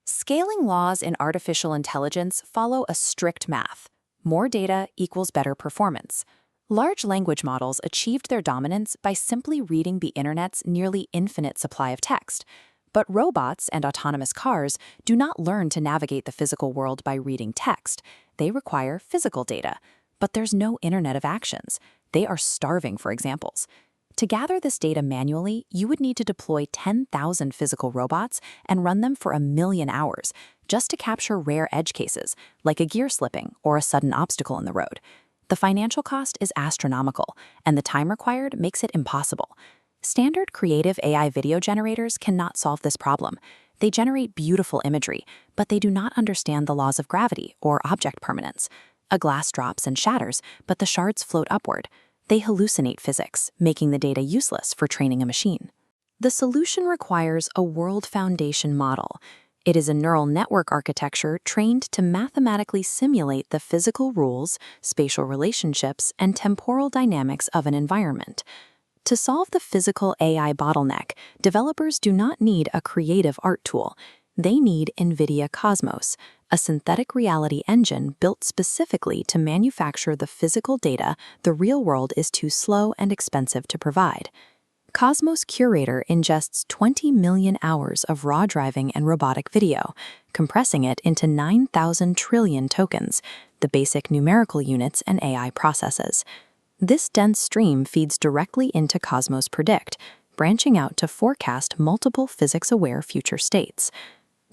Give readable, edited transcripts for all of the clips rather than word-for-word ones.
Scaling laws in artificial intelligence follow a strict math. More data equals better performance. Large language models achieved their dominance by simply reading the internet's nearly infinite supply of text. But robots and autonomous cars do not learn to navigate the physical world by reading text. They require physical data. But there's no internet of actions. They are starving for examples. To gather this data manually, you would need to deploy 10,000 physical robots and run them for 1,000,000 hours just to capture rare edge cases, like a gear slipping or a sudden obstacle in the road. The financial cost is astronomical, and the time required makes it impossible. Standard creative AI video generators cannot solve this problem. They generate beautiful imagery, but they do not understand the laws of gravity or object permanence. A glass drops and shatters, but the shards float upward. They hallucinate physics, making the data useless for training a machine. The solution requires a world foundation model. It is a neural network architecture trained to mathematically simulate the physical rules, spatial relationships, and temporal dynamics of an environment. To solve the physical AI bottleneck, developers do not need a creative art tool. They need NVIDIA Cosmos, a synthetic reality engine built specifically to manufacture the physical data the real world is too slow and expensive to provide. Cosmos Curator ingests 20 million hours of raw driving and robotic video, compressing it into 9,000 trillion tokens, the basic numerical units and AI processes. This dense stream feeds directly into Cosmos Predict, branching out to forecast multiple physics-aware future states.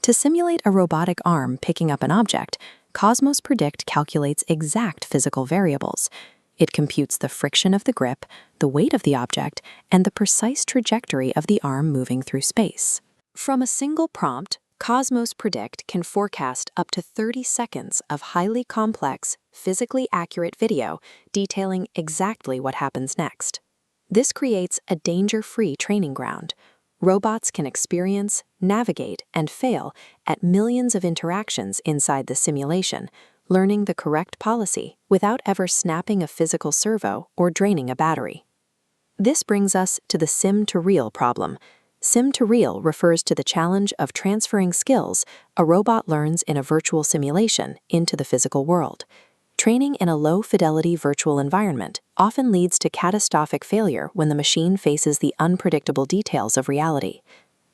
To simulate a robotic arm picking up an object, Cosmos Predict calculates exact physical variables. It computes the friction of the grip, the weight of the object, and the precise trajectory of the arm moving through space. From a single prompt, Cosmos Predict can forecast up to 30 seconds of highly complex, physically accurate video detailing exactly what happens next. This creates a danger-free training ground. Robots can experience, navigate, and fail at millions of interactions inside the simulation, learning the correct policy without ever snapping a physical servo or draining a battery. This brings us to the sim-to-real problem. Sim-to-real refers to the challenge of transferring skills a robot learns in a virtual simulation into the physical world. Training in a low-fidelity virtual environment often leads to catastrophic failure when the machine faces the unpredictable details of reality.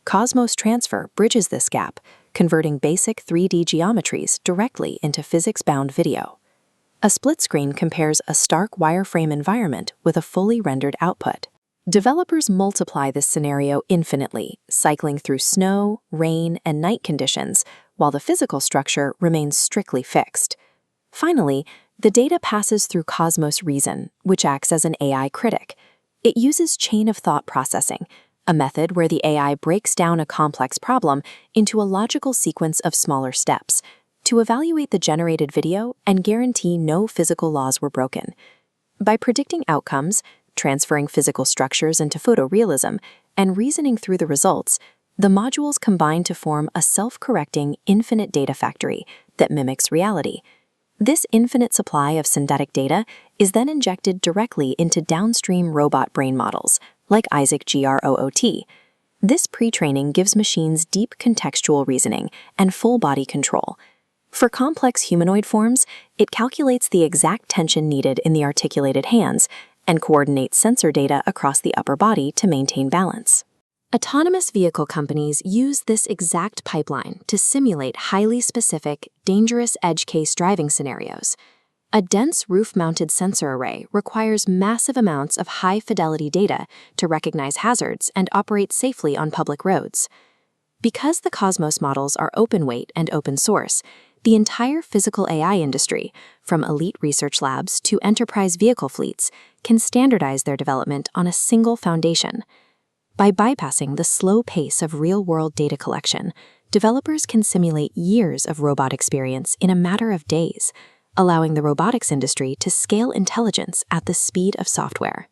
Cosmos Transfer bridges this gap, converting basic 3D geometries directly into physics-bound video. A split screen compares a stark wireframe environment with a fully rendered output. Developers multiply this scenario infinitely, cycling through snow, rain, and night conditions, while the physical structure remains strictly fixed. Finally, the data passes through Cosmos Reason, which acts as an AI critic. It uses chain-of-thought processing, a method where the AI breaks down a complex problem into a logical sequence of smaller steps to evaluate the generated video and guarantee no physical laws were broken. By predicting outcomes, transferring physical structures into photorealism, and reasoning through the results, the modules combine to form a self-correcting infinite data factory that mimics reality. This infinite supply of synthetic data is then injected directly into downstream robot brain models, like Isaac GR00T. This pre-training gives machines deep contextual reasoning and full-body control. For complex humanoid forms, it calculates the exact tension needed in the articulated hands and coordinates sensor data across the upper body to maintain balance. Autonomous vehicle companies use this exact pipeline to simulate highly specific, dangerous edge case driving scenarios. A dense roof-mounted sensor array requires massive amounts of high-fidelity data to recognize hazards and operate safely on public roads. Because the Cosmos models are open-weight and open-source, the entire physical AI industry, from elite research labs to enterprise vehicle fleets, can standardize their development on a single foundation. By bypassing the slow pace of real-world data collection, developers can simulate years of robot experience in a matter of days, allowing the robotics industry to scale intelligence at the speed of software.